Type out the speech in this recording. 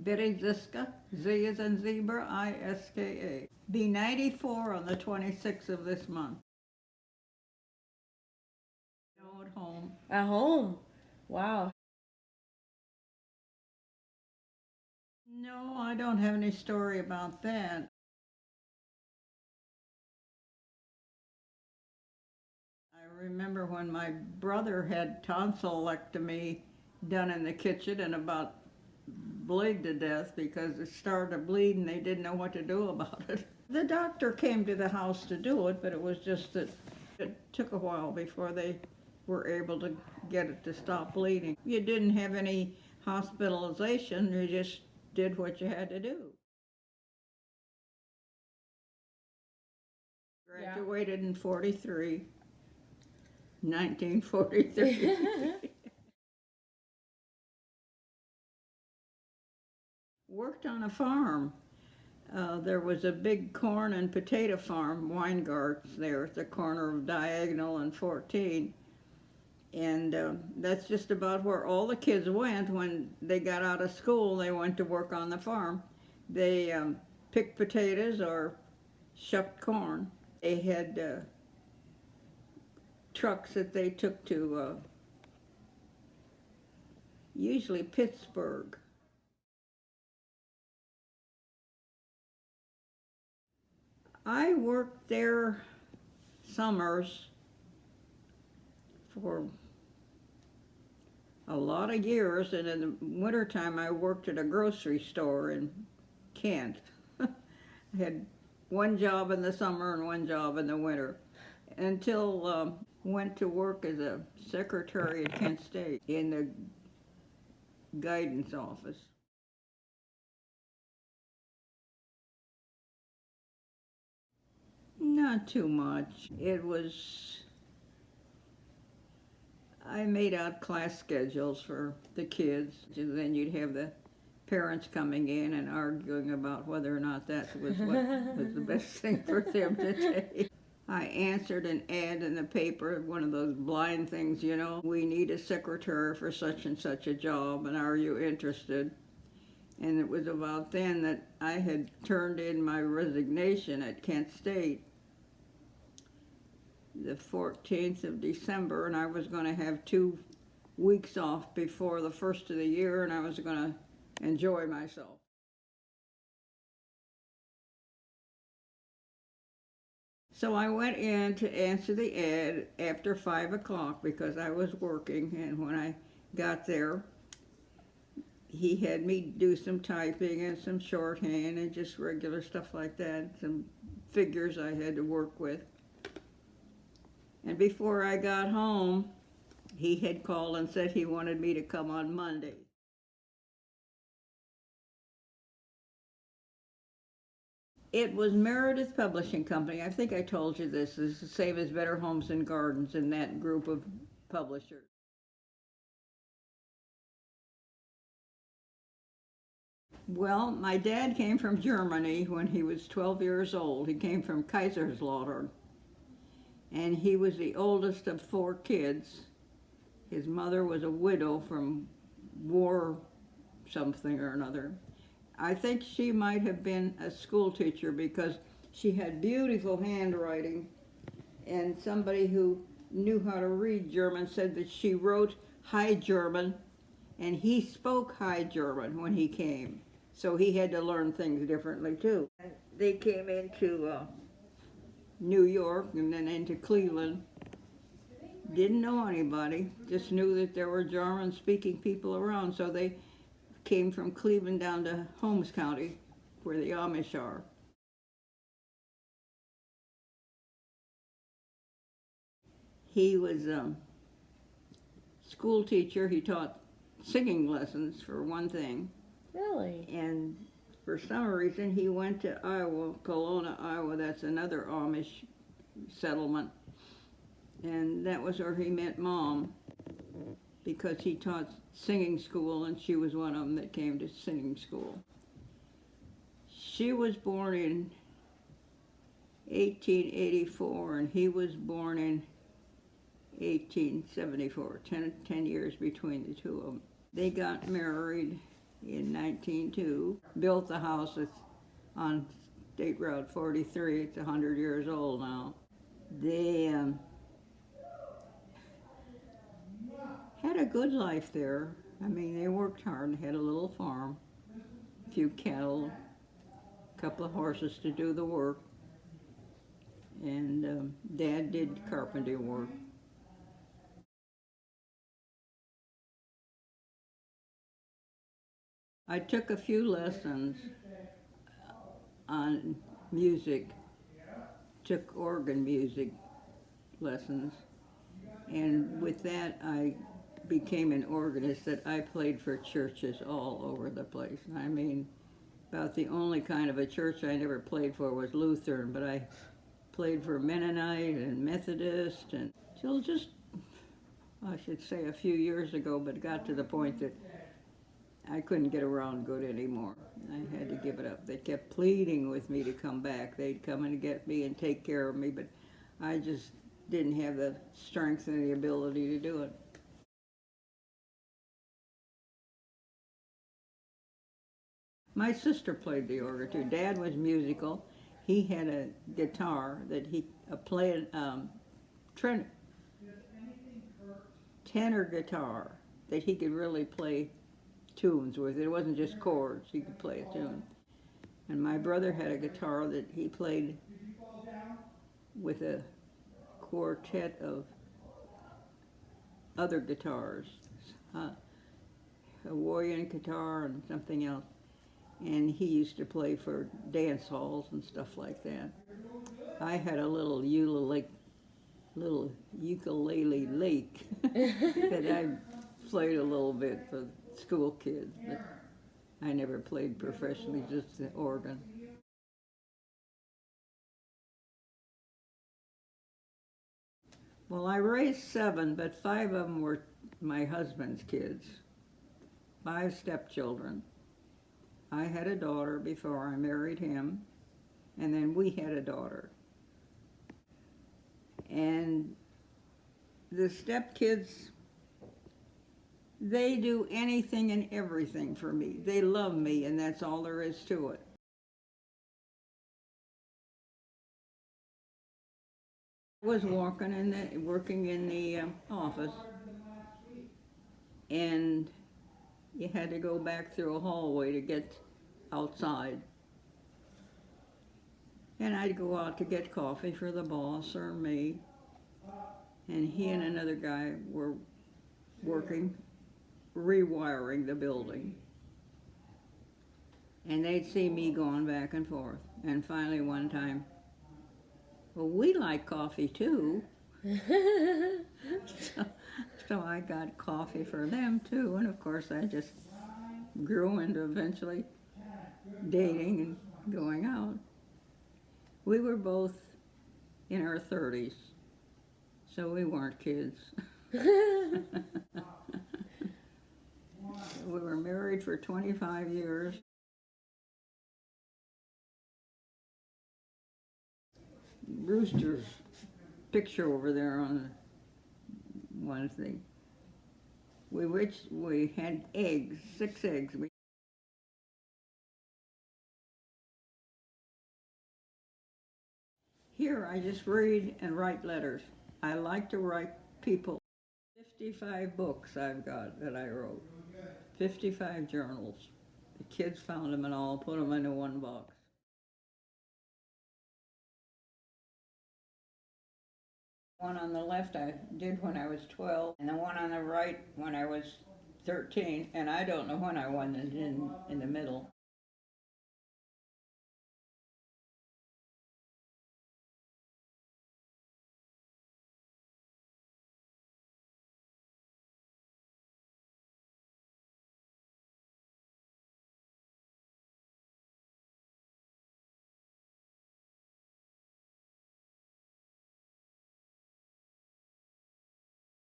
Betty Ziska, Z as in zebra, I-S-K-A. Be 94 on the 26th of this month. No, at home. At home? Wow. No, I don't have any story about that. I remember when my brother had tonsillectomy done in the kitchen and about bled to death because it started to bleed and they didn't know what to do about it. The doctor came to the house to do it, but it was just that it took a while before they were able to get it to stop bleeding. You didn't have any hospitalization, you just did what you had to do. Graduated in 43, 1943. Worked on a farm. There was a big corn and potato farm, Weingarts, there at the corner of Diagonal and 14. And that's just about where all the kids went when they got out of school. They went to work on the farm. They picked potatoes or shucked corn. They had trucks that they took to usually Pittsburgh. I worked there summers for a lot of years, and in the wintertime I worked at a grocery store in Kent. I had one job in the summer and one job in the winter until went to work as a secretary at Kent State in the guidance office. Not too much. I made out class schedules for the kids, and then you'd have the parents coming in and arguing about whether or not that was what was the best thing for them to take. I answered an ad in the paper, one of those blind things, you know, we need a secretary for such and such a job, and are you interested? And it was about then that I had turned in my resignation at Kent State the 14th of December, and I was going to have 2 weeks off before the first of the year, and I was going to enjoy myself. So I went in to answer the ad after 5 o'clock because I was working, and when I got there, he had me do some typing and some shorthand and just regular stuff like that, some figures I had to work with. And before I got home, he had called and said he wanted me to come on Monday. It was Meredith Publishing Company. I think I told you this. It's the same as Better Homes and Gardens in that group of publishers. Well, my dad came from Germany when he was 12 years old. He came from Kaiserslautern. And he was the oldest of 4 kids. His mother was a widow from war something or another. I think she might have been a school teacher because she had beautiful handwriting, and somebody who knew how to read German said that she wrote High German, and he spoke High German when he came. So he had to learn things differently too. They came into New York and then into Cleveland. Didn't know anybody, just knew that there were German-speaking people around, so they came from Cleveland down to Holmes County, where the Amish are. He was a school teacher. He taught singing lessons, for one thing. Really? And for some reason, he went to Iowa, Kelowna, Iowa. That's another Amish settlement. And that was where he met Mom, because he taught singing school, and she was one of them that came to singing school. She was born in 1884, and he was born in 1874, 10 years between the two of them. They got married in 1902. Built the house that's on State Route 43. It's 100 years old now. They had a good life there. I mean, they worked hard and had a little farm, a few cattle, a couple of horses to do the work. And Dad did carpentry work. I took a few lessons on music, took organ music lessons, and with that I became an organist that I played for churches all over the place. I mean, about the only kind of a church I never played for was Lutheran, but I played for Mennonite and Methodist until just, I should say, a few years ago, but it got to the point that I couldn't get around good anymore. I had to give it up. They kept pleading with me to come back. They'd come and get me and take care of me, but I just didn't have the strength and the ability to do it. My sister played the organ too. Dad was musical. He had a guitar that he played, tenor guitar that he could really play tunes with. It wasn't just chords, he could play a tune. And my brother had a guitar that he played with a quartet of other guitars, a Hawaiian guitar and something else. And he used to play for dance halls and stuff like that. I had a little ukulele lake that I played a little bit for school kids, but I never played professionally, just the organ. Well, I raised 7, but 5 of them were my husband's kids, 5 stepchildren. I had a daughter before I married him, and then we had a daughter. And the stepkids, they do anything and everything for me. They love me, and that's all there is to it. I was working in the office, and you had to go back through a hallway to get outside. And I'd go out to get coffee for the boss or me. And he and another guy were working, rewiring the building. And they'd see me going back and forth. And finally one time, well, we like coffee too. So I got coffee for them too, and of course I just grew into eventually dating and going out. We were both in our 30s, so we weren't kids. We were married for 25 years. Rooster's picture over there on one thing. We had eggs, 6 eggs. Here I just read and write letters. I like to write people. 55 books I've got that I wrote. 55 journals. The kids found them and all put them into one box. One on the left I did when I was 12, and the one on the right when I was 13, and I don't know when I won it in the middle.